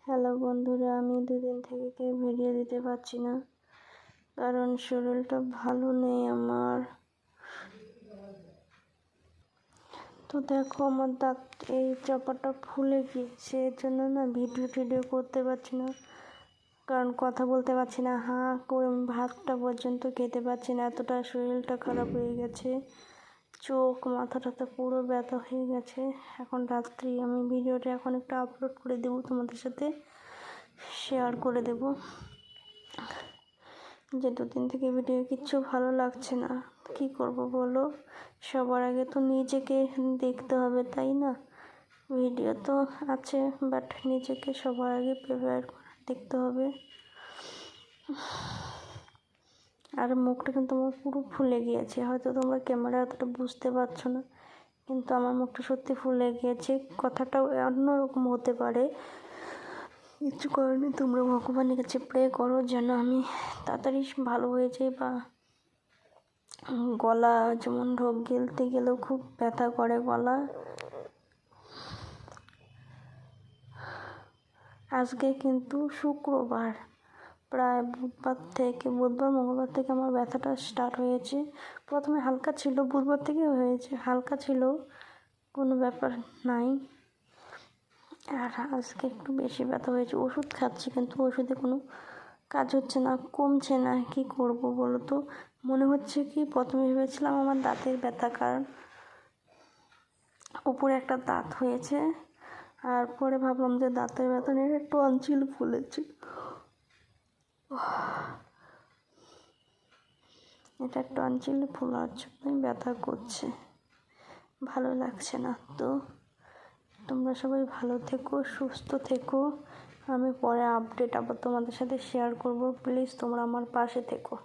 Hello বন্ধুরা, আমি দুদিন থেকে ভিডিও দিতে পারছি না, কারণ শরীরটা ভালো নেই আমার। তো দেখো, আমার দাঁত এই চাপাটা ফুলে গিয়েছে, এর জন্য না ভিডিও করতে পারছি না, কারণ কথা বলতে পারছি না, হাঁ করে ভাতটা পর্যন্ত খেতে পারছি না, এতটা শরীরটা খারাপ হয়ে গেছে। চোখ মাথাটাতে পুরো ব্যথা হয়ে গেছে। এখন রাত্রি আমি ভিডিওটা এখন একটু আপলোড করে দেবো, তোমাদের সাথে শেয়ার করে দেব। যে দুদিন থেকে ভিডিও কিচ্ছু ভালো লাগছে না, কি করব বলো? সবার আগে তো নিজেকে দেখতে হবে, তাই না? ভিডিও তো আছে, বাট নিজেকে সবার আগে প্রিপেয়ার দেখতে হবে। আর মুখটা কিন্তু আমার পুরো ফুলে গিয়েছে, হয়তো তোমরা ক্যামেরা অতটা বুঝতে পারছো না, কিন্তু আমার মুখটা সত্যি ফুলে গিয়েছে। কথাটাও অন্যরকম হতে পারে, কিছু করেনি। তোমরা ভগবানের কাছে প্রে করো যেন আমি তাড়াতাড়ি ভালো হয়ে যাই, বা গলা যেমন ঢোক গিলতে গেলেও খুব ব্যথা করে গলা। আজকে কিন্তু শুক্রবার, প্রায় বুধবার মঙ্গলবার থেকে আমার ব্যথাটা স্টার্ট হয়েছে। প্রথমে হালকা ছিল, বুধবার থেকে হয়েছে, হালকা ছিল, কোনো ব্যাপার নাই। আর আজকে একটু বেশি ব্যথা হয়েছে। ওষুধ খাচ্ছি, কিন্তু ওষুধে কোনো কাজ হচ্ছে না, কমছে না। কি করব বলো তো? মনে হচ্ছে কি, প্রথমে ভেবেছিলাম আমার দাঁতের ব্যথা, কারণ উপরে একটা দাঁত হয়েছে, আর পরে ভাবলাম যে দাঁতের ব্যথা নেই, টনসিল ফুলেছে। এটা টনসিল ফোলার জন্যই ব্যথা করছে, ভালো লাগছে না। তো তোমরা সবাই ভালো থেকো, সুস্থ থেকো। আমি পরে আপডেট আবার তোমাদের সাথে শেয়ার করব। প্লিজ তোমরা আমার পাশে থেকো।